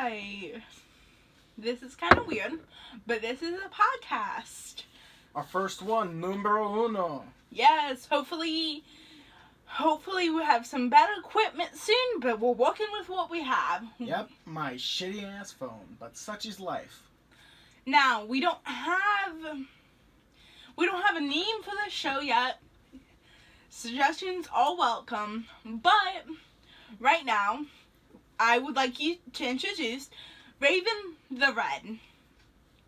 Alright. This is kind of weird, but this is a podcast. Our first one, numero uno. Yes, hopefully we have some better equipment soon, but we're working with what we have. Yep, my shitty ass phone, but such is life. Now, we don't have a name for the show yet. Suggestions are welcome, but right now, I would like you to introduce Raven the Red.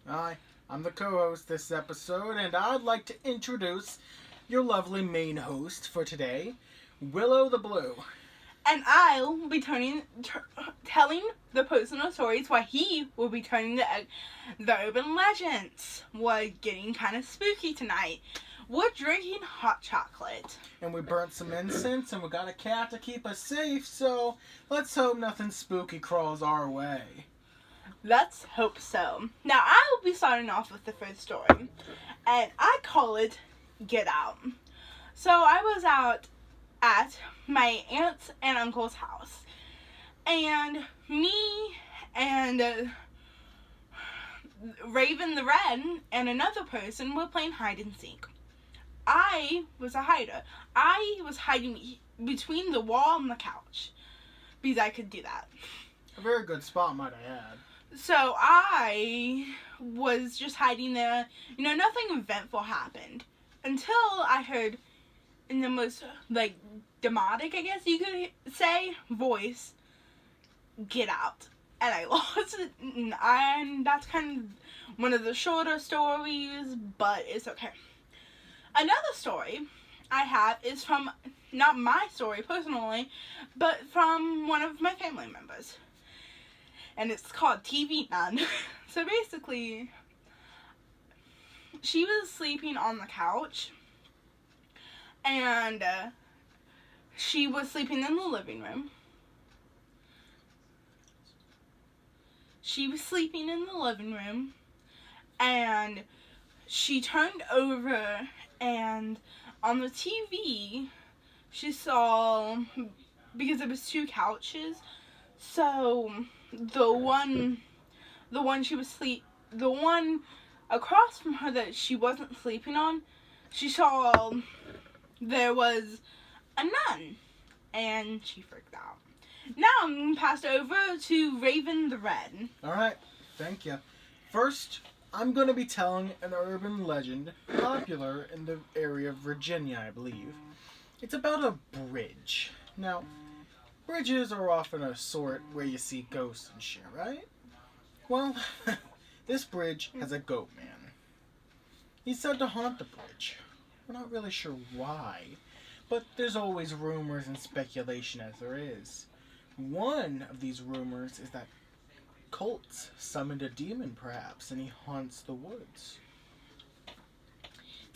Hi, I'm the co-host this episode, and I'd like to introduce your lovely main host for today, Willow the Blue. And I'll be telling the personal stories while he will be telling the urban legends. We're getting kind of spooky tonight. We're drinking hot chocolate. And we burnt some incense, and we got a cat to keep us safe, so let's hope nothing spooky crawls our way. Let's hope so. Now, I will be starting off with the first story, and I call it Get Out. So, I was out at my aunt's and uncle's house, and me and Raven the Red and another person were playing hide and seek. I was a hider. I was hiding between the wall and the couch because I could do that. A very good spot, might I add. So I was just hiding there. Nothing eventful happened until I heard, in the most, demonic, I guess you could say, voice, "Get out." And I lost it. And that's kind of one of the shorter stories, but it's okay. Another story I have is from, not my story personally, but from one of my family members. And it's called TV Nun. So basically, she was sleeping on the couch, and she was sleeping in the living room. She was sleeping in the living room, and she turned over, and on the TV, she saw, because it was two couches, so the one across from her that she wasn't sleeping on, she saw there was a nun, and she freaked out. Now I'm going to pass it over to Raven the Red. Alright, thank you. First, I'm going to be telling an urban legend popular in the area of Virginia, I believe. It's about a bridge. Now, bridges are often a sort where you see ghosts and shit, right? Well, this bridge has a goat man. He's said to haunt the bridge. We're not really sure why, but there's always rumors and speculation as there is. One of these rumors is that cults summoned a demon, perhaps, and he haunts the woods.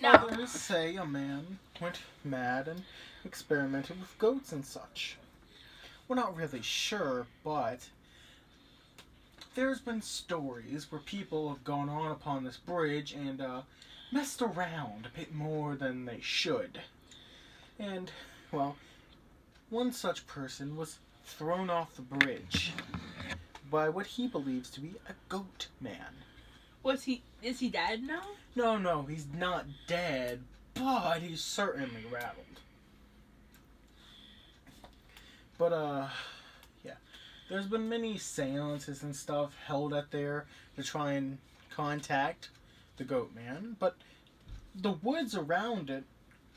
No. Others say a man went mad and experimented with goats and such. We're not really sure, but there's been stories where people have gone on upon this bridge and messed around a bit more than they should. And, well, one such person was thrown off the bridge by what he believes to be a goat man. Is he dead now? No, he's not dead, but he's certainly rattled. But, yeah. There's been many seances and stuff held at there to try and contact the goat man, but the woods around it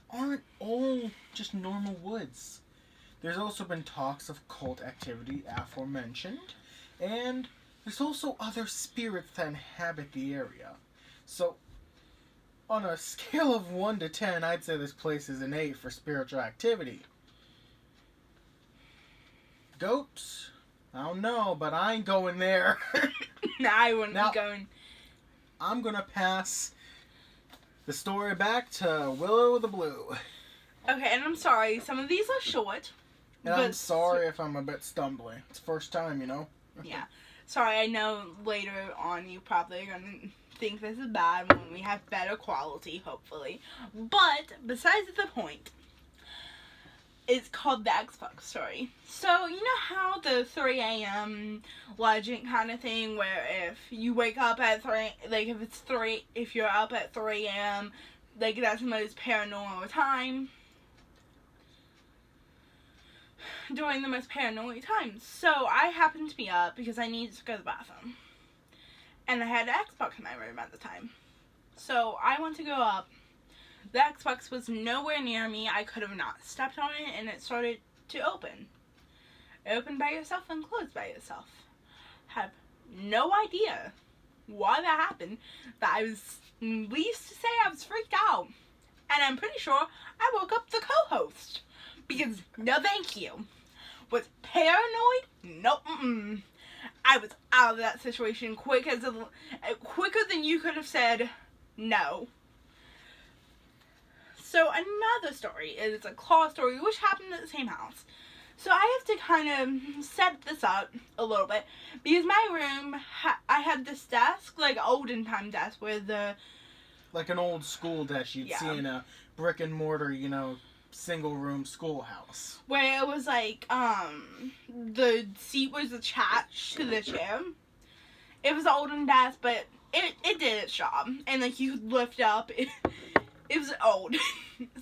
aren't all just normal woods. There's also been talks of cult activity aforementioned, and there's also other spirits that inhabit the area. So, on a scale of 1 to 10, I'd say this place is an 8 for spiritual activity. Goats? I don't know, but I ain't going there. No, I wouldn't be going. I'm gonna pass the story back to Willow the Blue. Okay, and I'm sorry, some of these are short. And I'm sorry if I'm a bit stumbling. It's the first time, Yeah. Sorry, I know later on you probably are going to think this is bad when we have better quality, hopefully. But, besides the point, It's called the Xbox story. So, you know how the 3 a.m. legend kind of thing, where if you wake up at 3, like if you're up at 3 a.m., like that's the most paranormal time. During the most paranormal times. So, I happened to be up because I needed to go to the bathroom. And I had an Xbox in my room at the time. So, I went to go up. The Xbox was nowhere near me. I could have not stepped on it, and it started to open. It opened by itself and closed by itself. Have no idea why that happened, but I was, least to say, I was freaked out. And I'm pretty sure I woke up the co-host. Because, no thank you. Was paranoid? Nope. I was out of that situation quicker than you could have said no. So another story is a claw story, which happened at the same house. So I have to kind of set this up a little bit, because my room, I had this desk, like olden time desk, with the... Like an old school desk you'd see in a brick and mortar, single room schoolhouse. Where it was like, the seat was attached to the chair. It was an olden desk, but it did its job. And like you could lift up, it was old.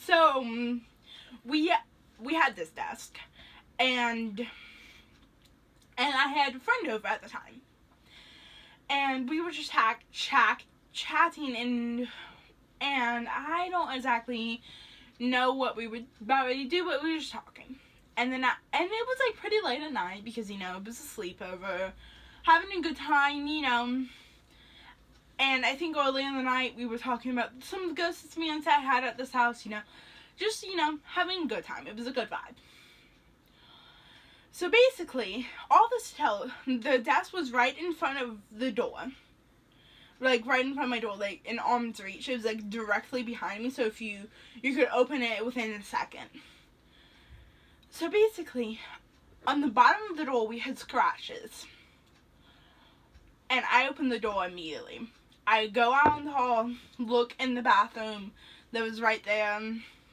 So, we had this desk, and I had a friend over at the time, and we were just chatting, and I don't exactly know what we would about ready to do, but we were just talking, and then and it was like pretty late at night, because it was a sleepover, having a good time, And I think early in the night, we were talking about some of the ghost experience I had at this house, Just, having a good time. It was a good vibe. So basically, all this to tell, the desk was right in front of the door. Like, right in front of my door, like, in arm's reach. It was, like, directly behind me, so if you could open it within a second. So basically, on the bottom of the door, we had scratches. And I opened the door immediately. I go out in the hall, look in the bathroom that was right there,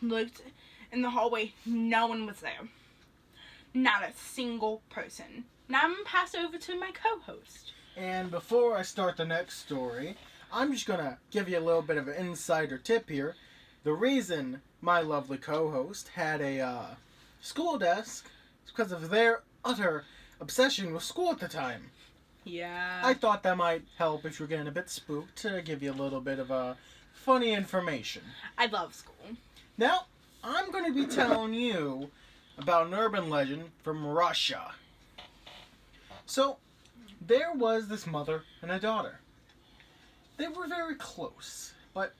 looked in the hallway, no one was there. Not a single person. Now I'm going to pass over to my co-host. And before I start the next story, I'm just going to give you a little bit of an insider tip here. The reason my lovely co-host had a school desk is because of their utter obsession with school at the time. Yeah. I thought that might help if you're getting a bit spooked, to give you a little bit of funny information. I love school. Now, I'm going to be telling you about an urban legend from Russia. So, there was this mother and a daughter. They were very close, but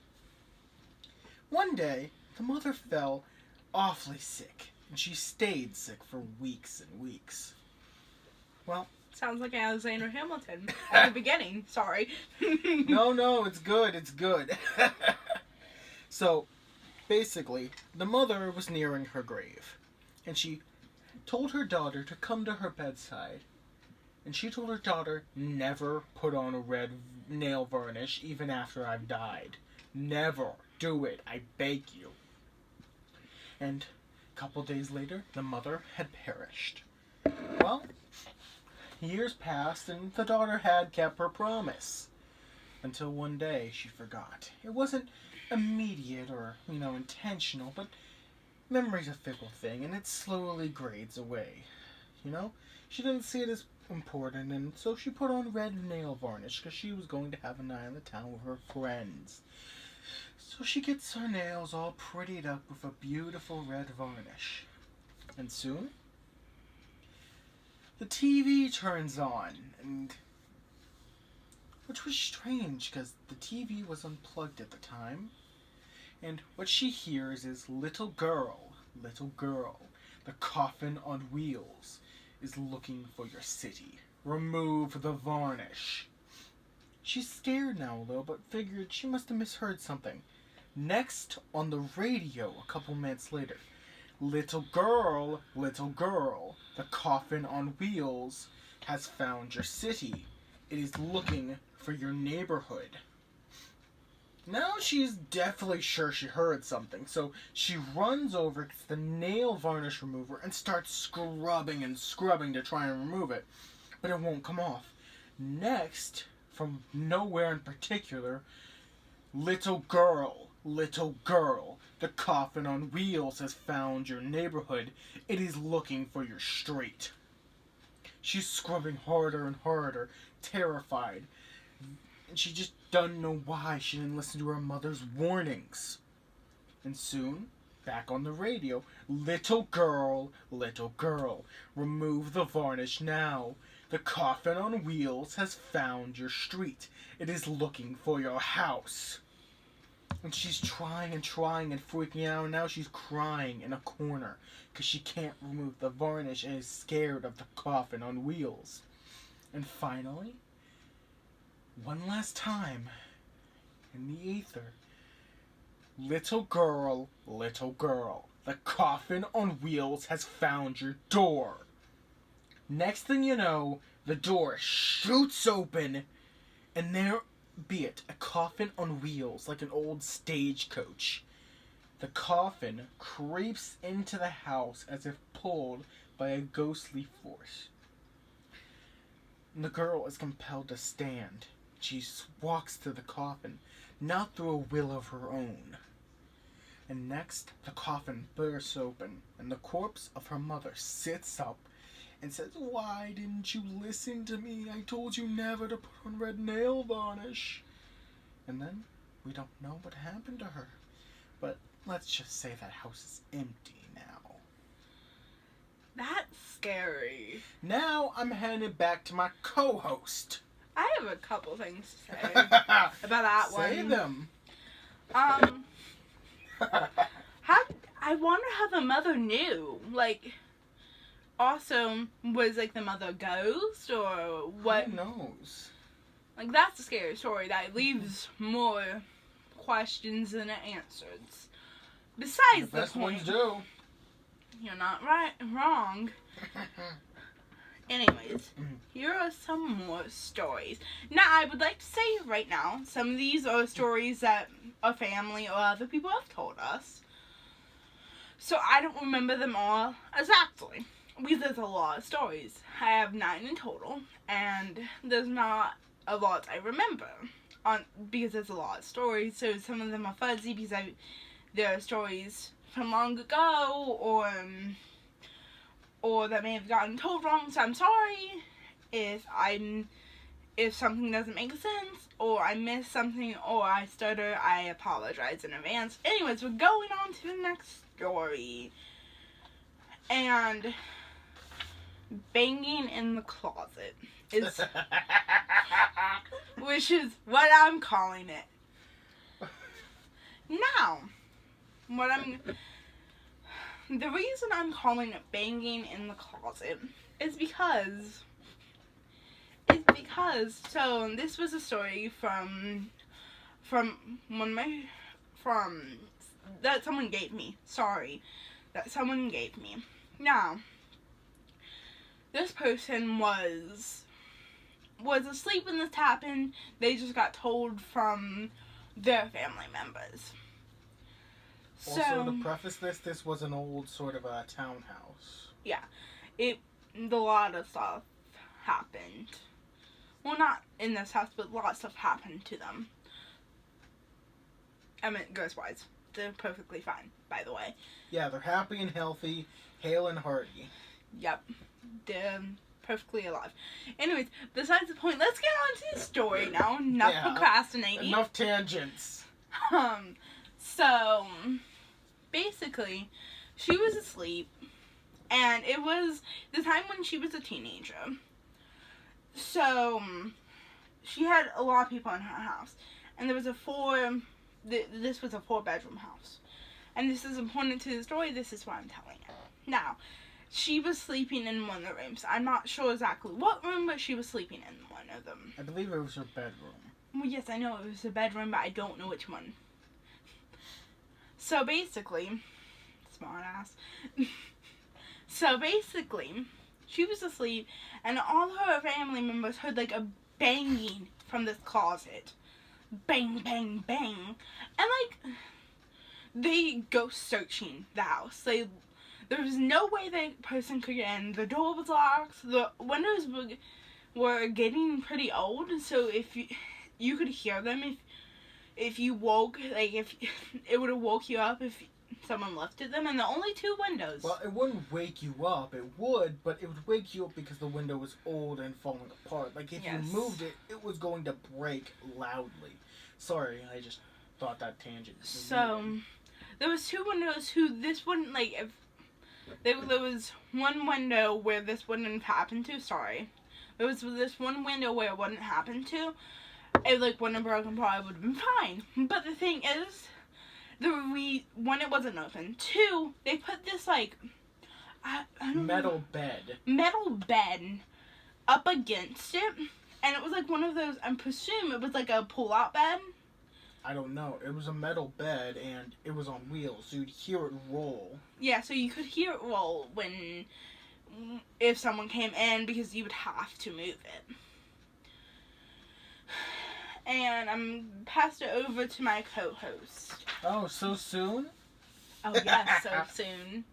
one day, the mother fell awfully sick, and she stayed sick for weeks and weeks. Well, sounds like Alexander Hamilton at the beginning. Sorry. No, it's good. So, basically, the mother was nearing her grave, and she told her daughter to come to her bedside. And she told her daughter, never put on a red nail varnish even after I've died. Never do it, I beg you. And a couple days later, the mother had perished. Well, years passed, and the daughter had kept her promise. Until one day, she forgot. It wasn't immediate or, intentional, but memory's a fickle thing, and it slowly grades away. She didn't see it as important, and so she put on red nail varnish, because she was going to have a night in the town with her friends. So she gets her nails all prettied up with a beautiful red varnish. And soon, the TV turns on, which was strange because the TV was unplugged at the time. And what she hears is, little girl, the coffin on wheels is looking for your city. Remove the varnish. She's scared now a little, but figured she must have misheard something. Next, on the radio a couple minutes later, little girl, the coffin on wheels has found your city. It is looking for your neighborhood. Now she's definitely sure she heard something, so she runs over, gets the nail varnish remover, and starts scrubbing and scrubbing to try and remove it. But it won't come off. Next, from nowhere in particular, little girl, the coffin on wheels has found your neighborhood. It is looking for your street. She's scrubbing harder and harder, terrified. And she just doesn't know why she didn't listen to her mother's warnings. And soon, back on the radio, little girl, remove the varnish now. The coffin on wheels has found your street. It is looking for your house. And she's trying and freaking out, and now she's crying in a corner because she can't remove the varnish and is scared of the coffin on wheels. And finally, one last time, in the ether, little girl, the coffin on wheels has found your door. Next thing you know, the door shoots open, and there be it, a coffin on wheels, like an old stagecoach. The coffin creeps into the house as if pulled by a ghostly force. And the girl is compelled to stand. She walks to the coffin, not through a will of her own. And next, the coffin bursts open, and the corpse of her mother sits up and says, "Why didn't you listen to me? I told you never to put on red nail varnish." And then, we don't know what happened to her. But let's just say that house is empty now. That's scary. Now, I'm handing it back to my co-host. I have a couple things to say about that one. Say them. I wonder how the mother knew. Like, also, was, like, the mother a ghost, or what? Who knows? Like, that's a scary story that leaves more questions than it answers. Besides the best point, ones do. You're not wrong. Anyways, here are some more stories. Now, I would like to say right now, some of these are stories that a family or other people have told us. So I don't remember them all exactly, because there's a lot of stories. I have 9 in total, and there's not a lot I remember because there's a lot of stories. So some of them are fuzzy because there are stories from long ago, or that may have gotten told wrong. So I'm sorry if something doesn't make sense, or I missed something, or I stutter. I apologize in advance. Anyways, we're going on to the next story. And banging in the closet is which is what I'm calling it. Now, the reason I'm calling it banging in the closet is because so this was a story from that someone gave me. Now, this person was asleep when this happened. They just got told from their family members. Also, to preface this was an old sort of a townhouse. Yeah. A lot of stuff happened. Well, not in this house, but a lot of stuff happened to them. I mean, ghost-wise. They're perfectly fine, by the way. Yeah, they're happy and healthy, hale and hearty. Yep. They're perfectly alive. Anyways, besides the point, let's get on to the story now. Enough procrastinating. Enough tangents. So, basically, she was asleep, and it was the time when she was a teenager. So, she had a lot of people in her house, and there was this was a 4-bedroom house. And this is important to the story, this is why I'm telling it. Now, she was sleeping in one of the rooms. I'm not sure exactly what room, but she was sleeping in one of them. I believe it was her bedroom. Well, yes, I know it was a bedroom, but I don't know which one. So basically, smart ass. So basically, she was asleep, and all her family members heard like a banging from this closet. bang, bang, bang. And, like, they go searching the house. There was no way that person could get in. The door was locked. The windows were getting pretty old, so if you could hear them if you woke, like, if it would have woke you up if someone lifted them, and the only two windows. Well, it wouldn't wake you up. It would, but it would wake you up because the window was old and falling apart. Like, if you moved it, it was going to break loudly. Sorry, I just thought that tangent. So, there was two windows this wouldn't, like, if there was one window where this wouldn't have happened to, sorry. There was this one window where it wouldn't happen to. It, like, wouldn't have broken, probably would have been fine. But the thing is, one, it wasn't open. Two, they put this, like, I don't metal know, bed up against it, and it was like one of those, I presume it was like a pull-out bed. I don't know. It was a metal bed, and it was on wheels, so you'd hear it roll. Yeah, so you could hear it roll if someone came in, because you would have to move it. And I'm passed it over to my co-host. Oh, so soon? Oh, yes, so soon.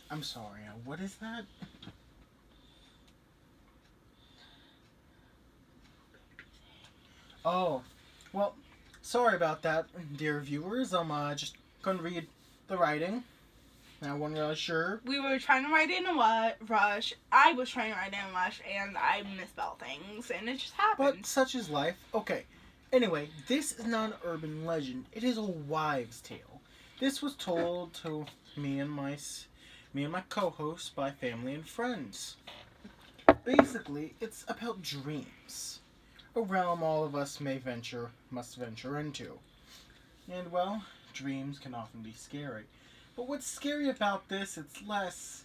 I'm sorry, what is that? Oh, well, sorry about that, dear viewers. Just couldn't read the writing. I wasn't really sure. We were trying to write in a rush. I was trying to write in a rush, and I misspelled things, and it just happened. But such is life. Okay. Anyway, this is not an urban legend. It is a wives' tale. This was told to me and my co-host by family and friends. Basically, it's about dreams, a realm all of us must venture into. And well, dreams can often be scary. But what's scary about this, it's less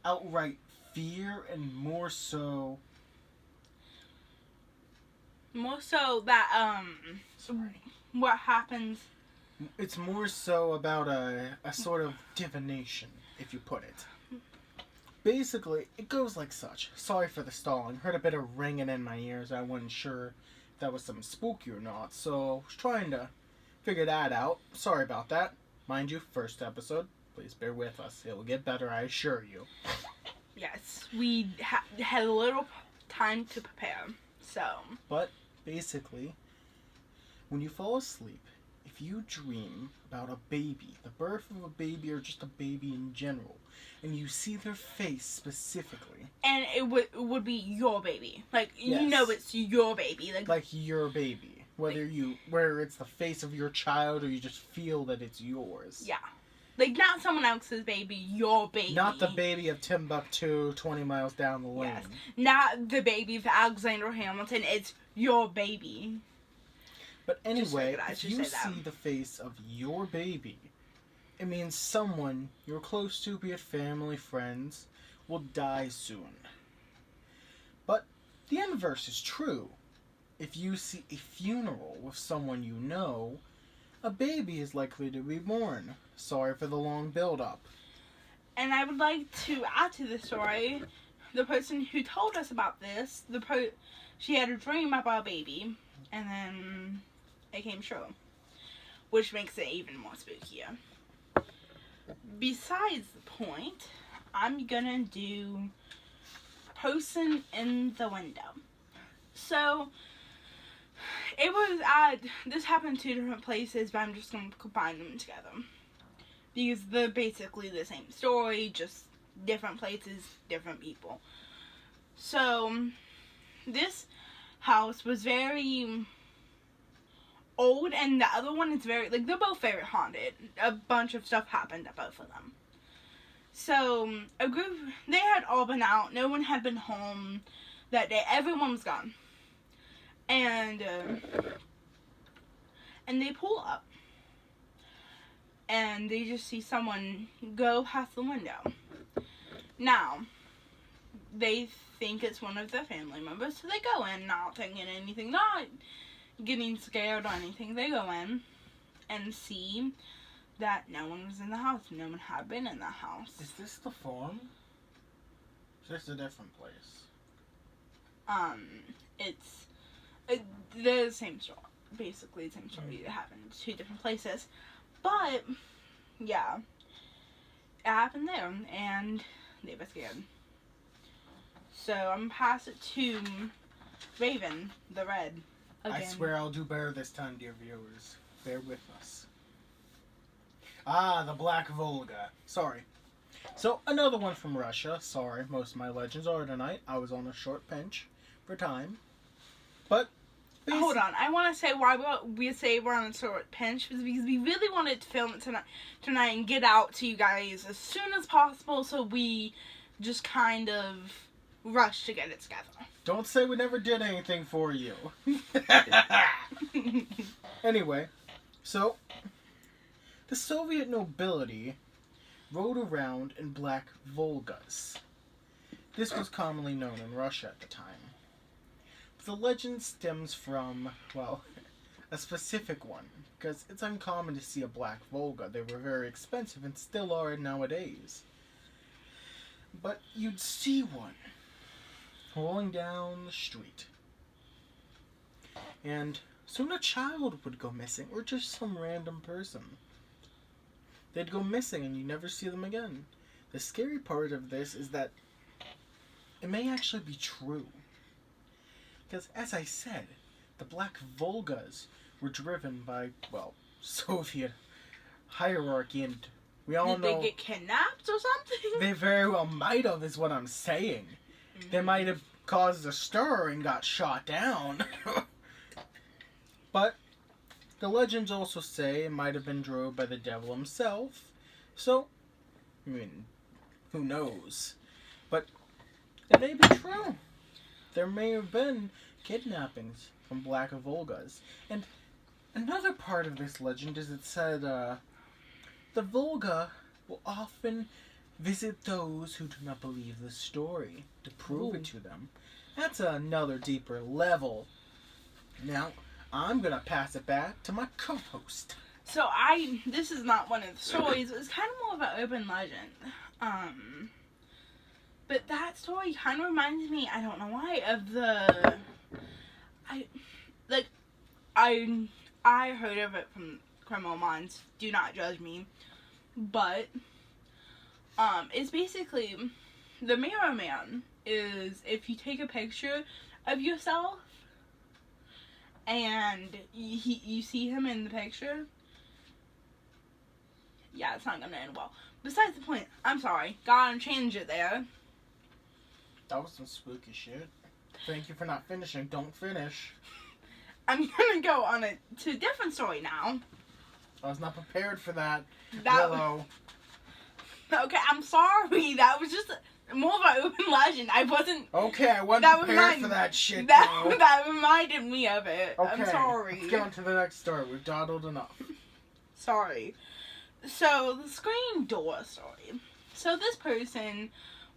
outright fear and more so that, sorry. what happens. It's more so about a sort of divination, if you put it. Basically, it goes like such. Sorry for the stalling. Heard a bit of ringing in my ears. I wasn't sure if that was something spooky or not, so I was trying to figure that out. Sorry about that. Mind you, first episode. Please bear with us. It will get better, I assure you. Yes, we had a little time to prepare, so. But, basically, when you fall asleep, if you dream about a baby, the birth of a baby or just a baby in general, and you see their face specifically. And it would be your baby. Like, yes. You know it's your baby. Like your baby. Whether it's the face of your child or you just feel that it's yours. Yeah. Like, not someone else's baby, your baby. Not the baby of Timbuktu 20 miles down the lane. Yes. Not the baby of Alexander Hamilton, it's your baby. But anyway, if you see the face of your baby, it means someone you're close to, be it family, friends, will die soon. But the inverse is true. If you see a funeral with someone you know, a baby is likely to be born. Sorry for the long build-up. And I would like to add to the story, the person who told us about this, she had a dream about a baby, and then it came true. Which makes it even more spookier. Besides the point, I'm gonna do person in the window. So, this happened in 2 different places, but I'm just going to combine them together. Because they're basically the same story, just different places, different people. So, this house was very old, and the other one is they're both very haunted. A bunch of stuff happened at both of them. So, they had all been out, no one had been home that day, everyone was gone. And they pull up, and they just see someone go past the window. Now, they think it's one of their family members, so they go in, not thinking anything, not getting scared or anything. They go in and see that no one was in the house. No one had been in the house. Is this the farm? Is this a different place? It's They're the same story. Basically, the same story that happened in 2 different places. But, yeah. It happened there, and they were scared. So, I'm pass it to Raven, the Red. Again. I swear I'll do better this time, dear viewers. Bear with us. Ah, the Black Volga. Sorry. So, another one from Russia. Sorry, most of my legends are tonight. I was on a short pinch for time. But, hold on. I want to say why we say we're on a short pinch because we really wanted to film it tonight and get out to you guys as soon as possible, so we just kind of rushed to get it together. Don't say we never did anything for you. Anyway, so the Soviet nobility rode around in black Volgas. This was commonly known in Russia at the time. The legend stems from, well, a specific one, because it's uncommon to see a black Volga. They were very expensive and still are nowadays. But you'd see one rolling down the street. And soon a child would go missing, or just some random person. They'd go missing and you never see them again. The scary part of this is that it may actually be true. Because, as I said, the Black Volgas were driven by, well, Soviet hierarchy, and we all know... Did they get kidnapped or something? They very well might have, is what I'm saying. They might have caused a stir and got shot down. But the legends also say it might have been drove by the devil himself. So, I mean, who knows? But it may be true. There may have been kidnappings from Black Volgas. And another part of this legend is it said the Volga will often visit those who do not believe the story to prove it to them. That's another deeper level. Now, I'm going to pass it back to my co-host. So this is not one of the stories. It's kind of more of an urban legend. But that story kind of reminds me, I don't know why, of I heard of it from Criminal Minds. Do not judge me. But, it's basically, the Mirror Man is if you take a picture of yourself and you see him in the picture. Yeah, it's not gonna end well. Besides the point, I'm sorry. Gotta change it there. That was some spooky shit. Thank you for not finishing. Don't finish. I'm gonna go on to a different story now. I was not prepared for that. Willow. Okay, I'm sorry. That was just more of an open legend. I wasn't... Okay, I wasn't prepared for that shit, that reminded me of it. Okay, I'm sorry. Let's get on to the next story. We've dawdled enough. Sorry. So, the screen door story. So, this person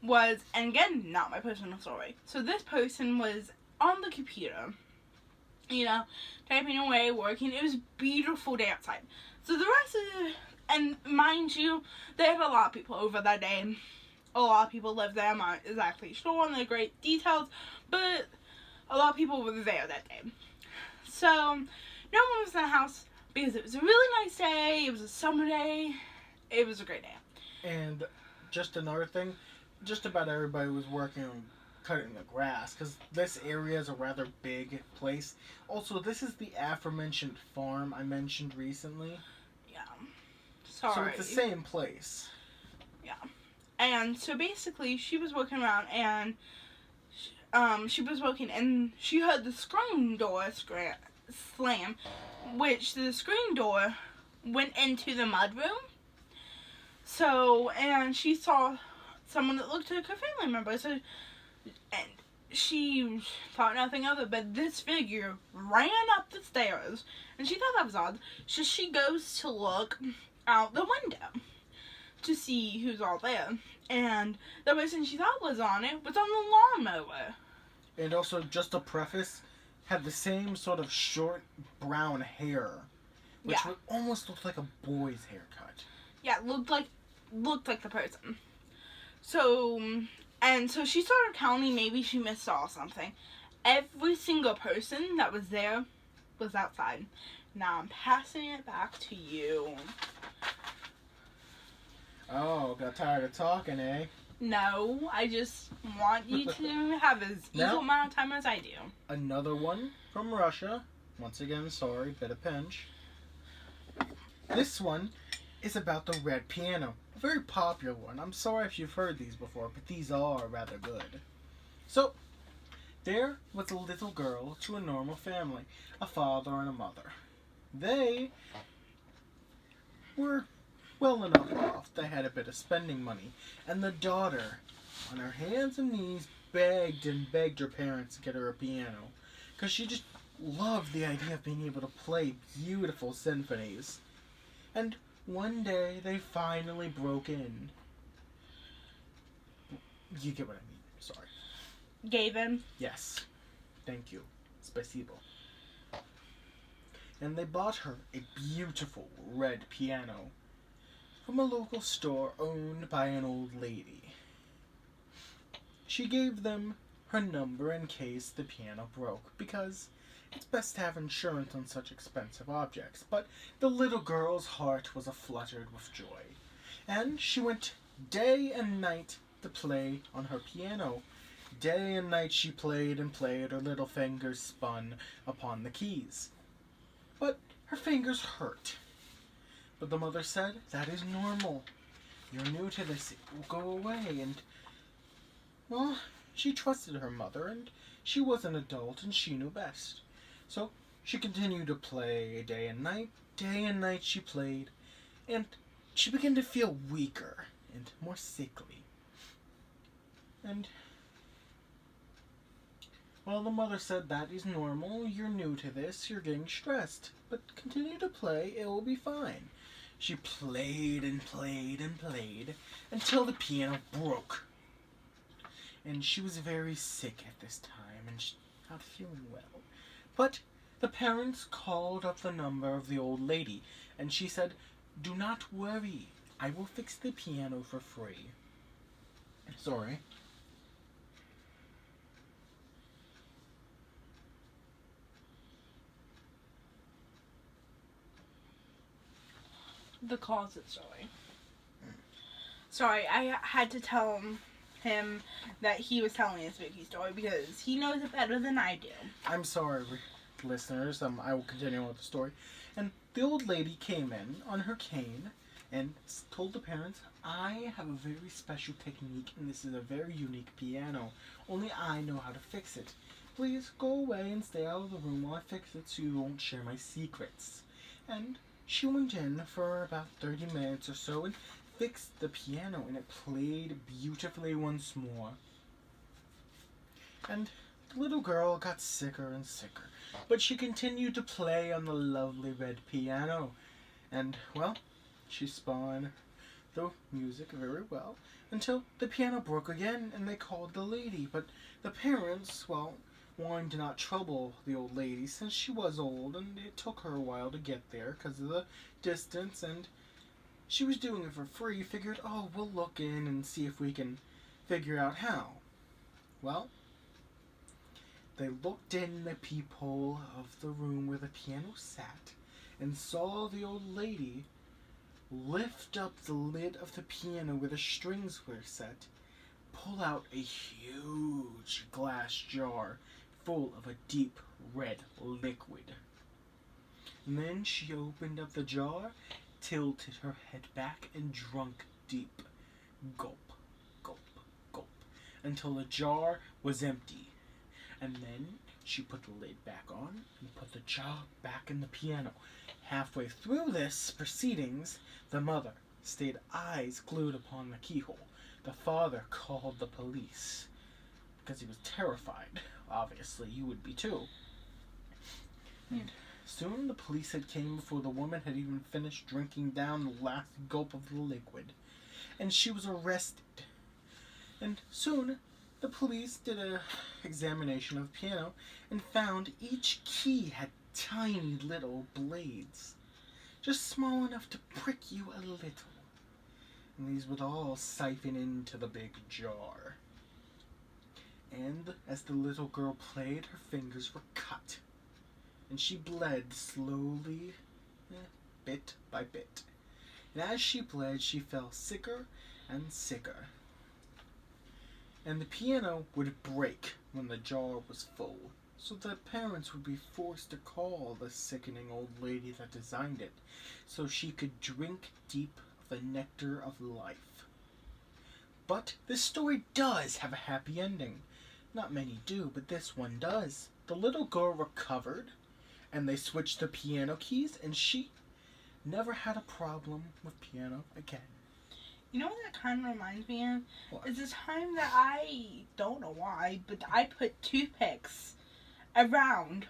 was, and again, not my personal story. So, this person was on the computer, you know, typing away, working. It was a beautiful day outside. So, the rest of the, and mind you, they had a lot of people over that day. A lot of people lived there. I'm not exactly sure on the great details, but a lot of people were there that day. So, no one was in the house because it was a really nice day. It was a summer day. It was a great day. And just another thing, just about everybody was working on cutting the grass because this area is a rather big place. Also, this is the aforementioned farm I mentioned recently. Yeah. Sorry. So it's the same place. Yeah. And so basically, she was walking around and she was walking and she heard the screen door slam, which the screen door went into the mudroom. So, and she saw someone that looked like her family member. So, and she thought nothing of it, but this figure ran up the stairs, and she thought that was odd. So she goes to look out the window to see who's all there. And the person she thought was on it was on the lawnmower. And also, just to preface, had the same sort of short brown hair, which would almost look like a boy's haircut. Yeah, looked like the person. So, and so she started counting, maybe she missaw something. Every single person that was there was outside. Now I'm passing it back to you. Oh, got tired of talking, eh? No, I just want you to have as equal amount of time as I do. Another one from Russia. Once again, sorry, bit of pinch. This one is about the red piano. A very popular one. I'm sorry if you've heard these before, but these are rather good. So, there was a little girl to a normal family. A father and a mother. They were well enough off. They had a bit of spending money. And the daughter, on her hands and knees, begged and begged her parents to get her a piano. Because she just loved the idea of being able to play beautiful symphonies. And one day, they finally broke in. You get what I mean. Sorry. Gave in? Yes. Thank you. Spasibo. And they bought her a beautiful red piano from a local store owned by an old lady. She gave them her number in case the piano broke, because it's best to have insurance on such expensive objects. But the little girl's heart was afluttered with joy, and she went day and night to play on her piano. Day and night she played and played, her little fingers spun upon the keys. But her fingers hurt. But the mother said, "That is normal. You're new to this. It will go away." And, well, she trusted her mother, and she was an adult, and she knew best. So she continued to play day and night. Day and night she played, and she began to feel weaker and more sickly. And, well, the mother said, "That is normal. You're new to this. You're getting stressed. But continue to play. It will be fine." She played and played and played until the piano broke. And she was very sick at this time and not feeling well. But the parents called up the number of the old lady, and she said, "Do not worry. I will fix the piano for free." Sorry. The closet story. Sorry, I had to tell him that he was telling a spooky story because he knows it better than I do. I'm sorry, listeners. I will continue with the story. And the old lady came in on her cane and told the parents, "I have a very special technique, and this is a very unique piano. Only I know how to fix it. Please go away and stay out of the room while I fix it so you won't share my secrets." And she went in for about 30 minutes or so and fixed the piano, and it played beautifully once more. And the little girl got sicker and sicker, but she continued to play on the lovely red piano. And, well, she spun the music very well until the piano broke again, and they called the lady. But the parents, well, wanted to not trouble the old lady since she was old, and it took her a while to get there because of the distance, and she was doing it for free. Figured, oh, we'll look in and see if we can figure out how. Well, they looked in the peephole of the room where the piano sat and saw the old lady lift up the lid of the piano where the strings were set, pull out a huge glass jar full of a deep red liquid. And then she opened up the jar, tilted her head back, and drunk deep. Gulp, gulp, gulp, until the jar was empty. And then she put the lid back on and put the jar back in the piano. Halfway through this proceedings, the mother stayed eyes glued upon the keyhole. The father called the police because he was terrified. Obviously, you would be too. And soon the police had came before the woman had even finished drinking down the last gulp of the liquid, and she was arrested. And soon the police did an examination of the piano and found each key had tiny little blades, just small enough to prick you a little. And these would all siphon into the big jar. And And as the little girl played, her fingers were cut. And she bled slowly, bit by bit. And as she bled, she fell sicker and sicker. And the piano would break when the jar was full, so that parents would be forced to call the sickening old lady that designed it, so she could drink deep of the nectar of life. But this story does have a happy ending. Not many do, but this one does. The little girl recovered, and they switched the piano keys, and she never had a problem with piano again. You know what that kind of reminds me of? What? Is the time that I don't know why, but I put toothpicks around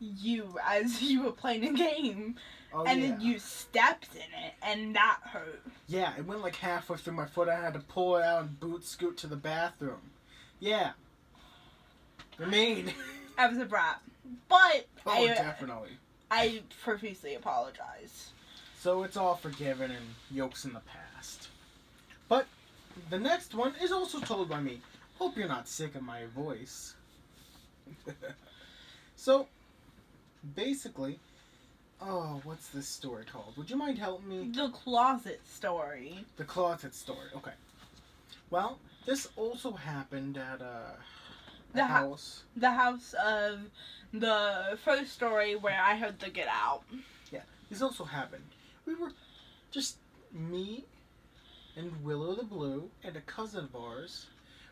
you as you were playing a game, and then you stepped in it, and that hurt. Yeah, it went like halfway through my foot. I had to pull it out and scoot to the bathroom. Yeah. You're mean. I was a brat. But definitely. I profusely apologize. So it's all forgiven and yokes in the past. But the next one is also told by me. Hope you're not sick of my voice. So, basically, what's this story called? Would you mind helping me? The closet story. The closet story, okay. Well, this also happened at a house. The house of the first story where I heard the Get Out. Yeah, this also happened. We were just me and Willow the Blue and a cousin of ours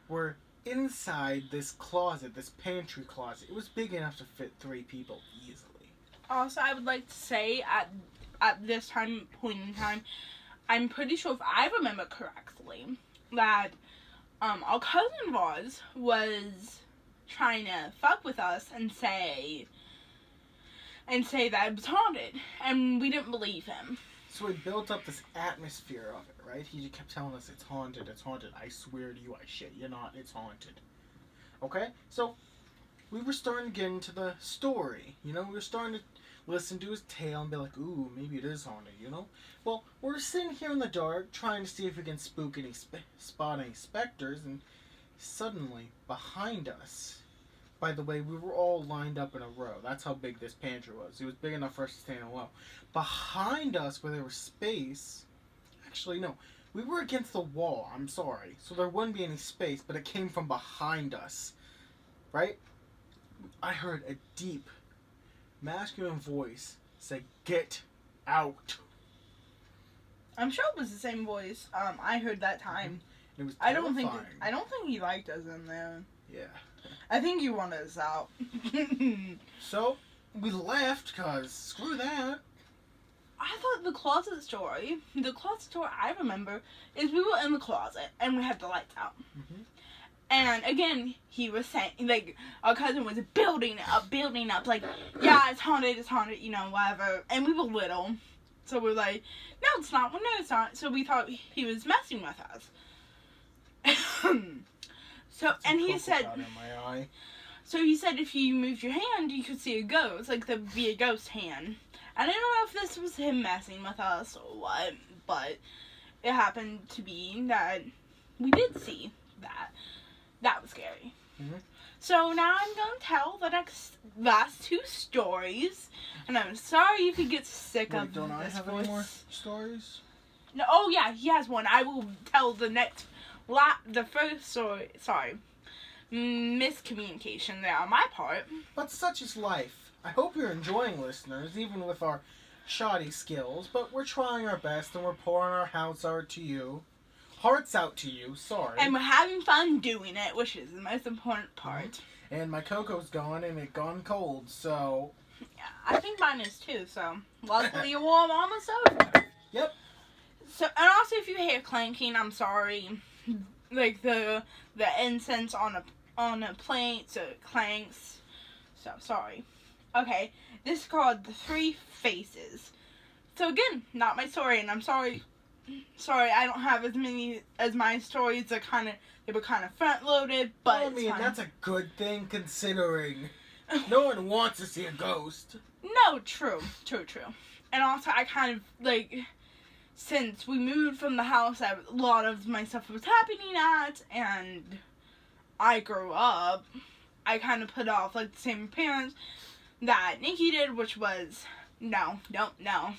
were inside this closet, this pantry closet. It was big enough to fit 3 people easily. Also, I would like to say at this point in time, I'm pretty sure if I remember correctly that our cousin of ours was trying to fuck with us and say that it was haunted, and we didn't believe him. So he built up this atmosphere of it, right? He kept telling us, it's haunted, it's haunted. I swear to you, I shit you not, it's haunted. Okay? So, we were starting to get into the story, you know? We were starting to listen to his tale and be like, ooh, maybe it is haunted, you know? Well, we're sitting here in the dark, trying to see if we can spot any specters, and suddenly, behind us, by the way, we were all lined up in a row. That's how big this pantry was. It was big enough for us to stand in a row. Behind us, where there was space... Actually, no. We were against the wall. I'm sorry. So there wouldn't be any space, but it came from behind us. Right? I heard a deep, masculine voice say, "Get out." I'm sure it was the same voice I heard that time. It was I terrifying. don't think he liked us in there. Yeah. I think he wanted us out. So, we left, because screw that. I thought the closet story I remember is we were in the closet and we had the lights out. Mm-hmm. And again, he was saying, like, our cousin was building up, like, yeah, it's haunted, you know, whatever. And we were little. So we were like, no, it's not, well, no, it's not. So we thought he was messing with us. So, and he said, so he said if you moved your hand, you could see a ghost, like there'd be a ghost hand. I don't know if this was him messing with us or what, but it happened to be that we did see that. That was scary. Mm-hmm. So now I'm going to tell the last 2 stories, and I'm sorry if he gets sick of this. Don't I have any more stories? No, oh yeah, he has one. I will tell the next... the first story, sorry, miscommunication there on my part. But such is life. I hope you're enjoying, listeners, even with our shoddy skills, but we're trying our best and we're pouring our hearts out to you. Sorry. And we're having fun doing it, which is the most important part. Mm-hmm. And my cocoa's gone and it gone cold, so... Yeah, I think mine is too, so luckily you're warm almost over. Yep. So, and also if you hear clanking, I'm sorry. Like the incense on a plate, so it clanks. So sorry. Okay, this is called The 3 Faces. So again, not my story, and I'm sorry. Sorry, I don't have as many as my stories. They were kind of front loaded, but I mean, that's a good thing considering no one wants to see a ghost. No, true. And also, I kind of like. Since we moved from the house, a lot of my stuff was happening at, and I grew up, I kind of put off like the same appearance that Nikki did, which was no. Like no,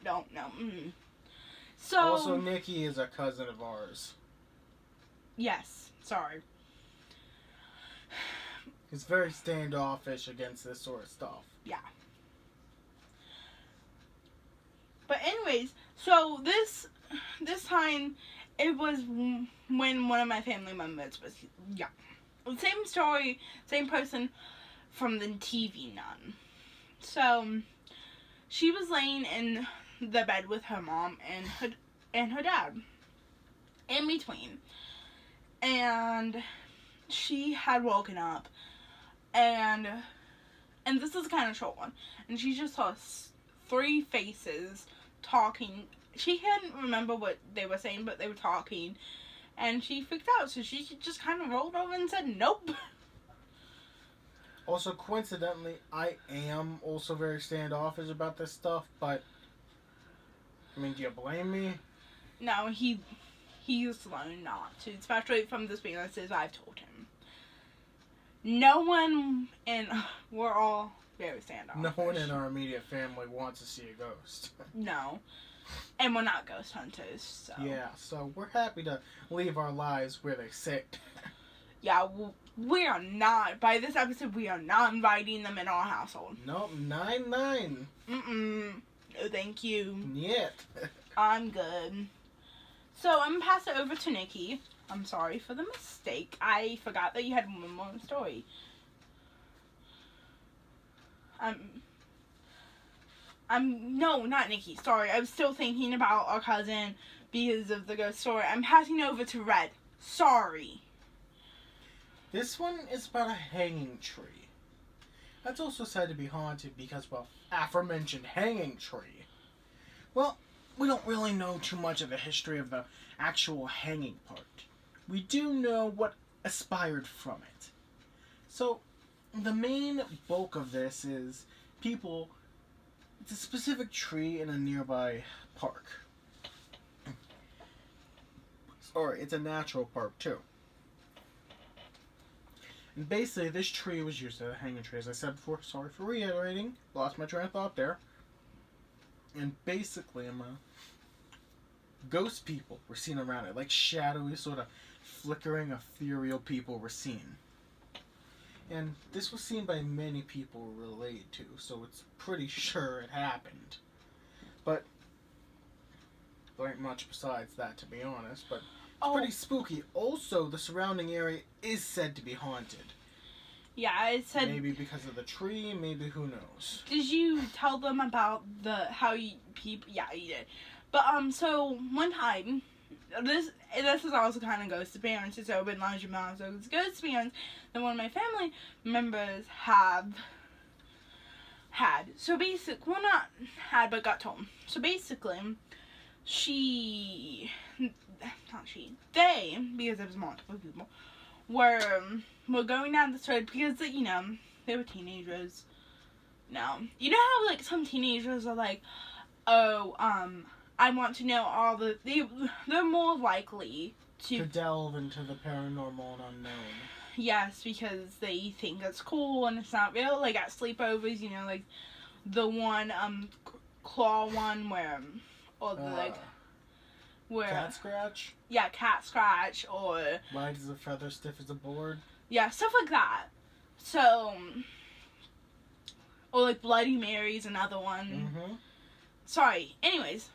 don't, no. So Also, Nikki is a cousin of ours. yes, sorry. He's very standoffish against this sort of stuff. Yeah. But anyways, so this time it was when one of my family members was same story, same person from the TV Nun. So she was laying in the bed with her mom and her dad in between, and she had woken up, and this is kind of a short one, and she just saw 3 faces talking. She couldn't remember what they were saying, but they were talking, and she freaked out, so she just kind of rolled over and said nope. Also, coincidentally, I am also very standoffish about this stuff, but I mean, do you blame me? No, he's learned not to, especially from the experiences I've told him. No one, and we're all very standoffish. No one in our immediate family wants to see a ghost. No. And we're not ghost hunters, so. Yeah, so we're happy to leave our lives where they sit. Yeah, we are not, by this episode, we are not inviting them in our household. Nope, 9-9. No, thank you. Yet. I'm good. So, I'm going to pass it over to Nikki. I'm sorry for the mistake. I forgot that you had one more story. No, not Nikki. Sorry, I was still thinking about our cousin because of the ghost story. I'm passing over to Red. Sorry. This one is about a hanging tree. That's also said to be haunted because, well, aforementioned hanging tree. Well, we don't really know too much of the history of the actual hanging part. We do know what aspired from it. So, the main bulk of this is people. It's a specific tree in a nearby park. Sorry, it's a natural park too. And basically, this tree was used as a hanging tree. As I said before, sorry for reiterating. Lost my train of thought there. And basically, ghost people were seen around it. Like shadowy, sort of flickering, ethereal people were seen. And this was seen by many people related to, so it's pretty sure it happened. But there ain't much besides that, to be honest. But it's pretty spooky. Also, the surrounding area is said to be haunted. Yeah, it said. Maybe because of the tree, maybe who knows. Did you tell them about how you people? Yeah, you did. But so one time, this is also kind of ghost appearance. It's open large amount, so it's ghost appearance that one of my family members had. So basically, well, not had, but got told. So basically, they, because it was multiple people, were going down this road because, they were teenagers. No. You know how, like, some teenagers are like, oh, I want to know all they're more likely to delve into the paranormal and unknown. Yes, because they think it's cool and it's not real. Like at sleepovers, like the one claw one where cat scratch. Yeah, cat scratch or light as a feather, stiff as a board. Yeah, stuff like that. So, or like Bloody Mary's another one. Mm-hmm. Sorry. Anyways,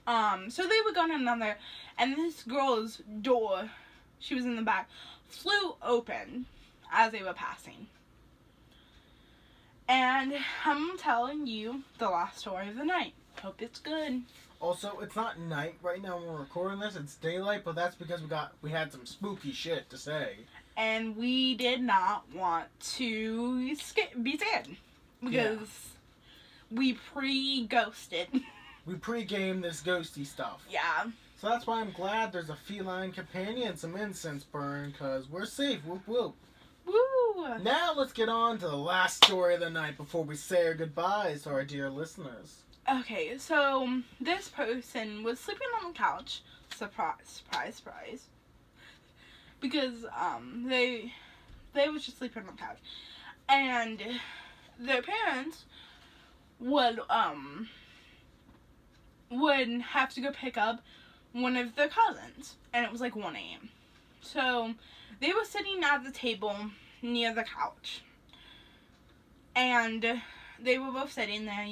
so they were going in there, and this girl's door, she was in the back, flew open as they were passing. And I'm telling you the last story of the night. Hope it's good. Also, it's not night right now when we're recording this. It's daylight, but that's because we had some spooky shit to say. And we did not want to be scared because we pre-ghosted. We pre-gamed this ghosty stuff. Yeah. So that's why I'm glad there's a feline companion and some incense burn, because we're safe. Whoop whoop. Woo! Now let's get on to the last story of the night before we say our goodbyes to our dear listeners. Okay, so this person was sleeping on the couch. Surprise, surprise, surprise. because they was just sleeping on the couch, and their parents would have to go pick up one of their cousins, and it was like 1 a.m. So they were sitting at the table near the couch, and they were both sitting there,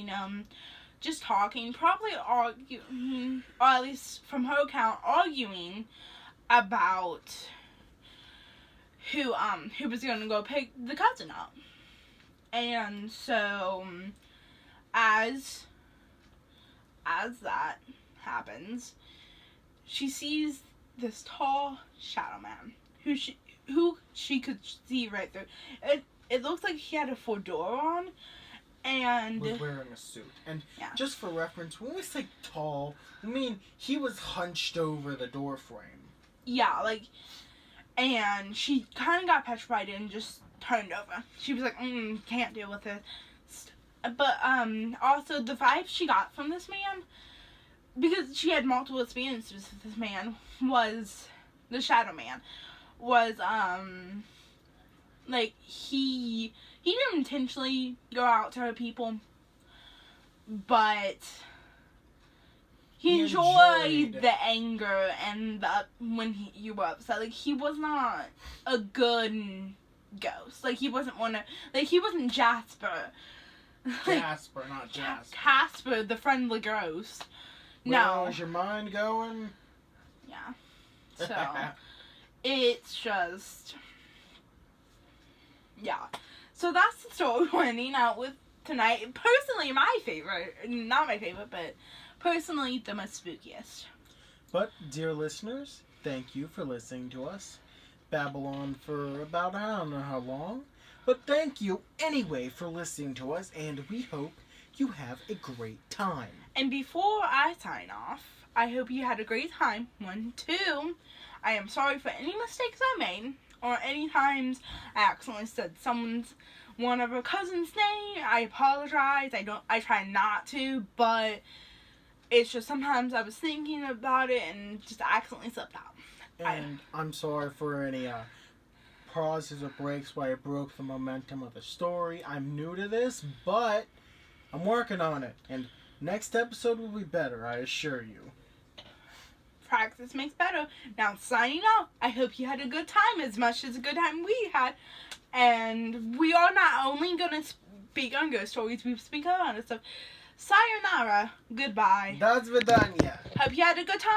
just talking, probably arguing, or at least from her account, arguing about who was gonna go pick the cousin up. And so as that happens, she sees this tall shadow man who she could see right through. It looks like he had a fedora on and was wearing a suit. And yeah. Just for reference, when we say tall, I mean he was hunched over the door frame. Yeah, and she kind of got petrified and just turned over. She was like, can't deal with it. But also the vibe she got from this man, because she had multiple experiences with this man, was the shadow man, was he didn't intentionally go out to hurt people, but he enjoyed the anger and when you were upset. He was not a good ghost. He wasn't he wasn't Jasper. Jasper, not Jasper. Casper, the friendly ghost. No. Where's your mind going? Yeah. So, it's just... Yeah. So that's the story we're ending out with tonight. Personally, my favorite. Not my favorite, but personally the most spookiest. But, dear listeners, thank you for listening to us babble on for about I don't know how long. But thank you anyway for listening to us, and we hope you have a great time. And before I sign off, I hope you had a great time. 1, 2, I am sorry for any mistakes I made, or any times I accidentally said one of her cousin's name. I apologize. I try not to, but it's just sometimes I was thinking about it and just accidentally slipped out. And I'm sorry for any pauses or breaks where I broke the momentum of the story. I'm new to this, but I'm working on it. And next episode will be better, I assure you. Practice makes better. Now, signing off. I hope you had a good time, as much as a good time we had. And we are not only going to speak on ghost stories, we speak on other stuff. Sayonara. Goodbye. До свидания. Hope you had a good time.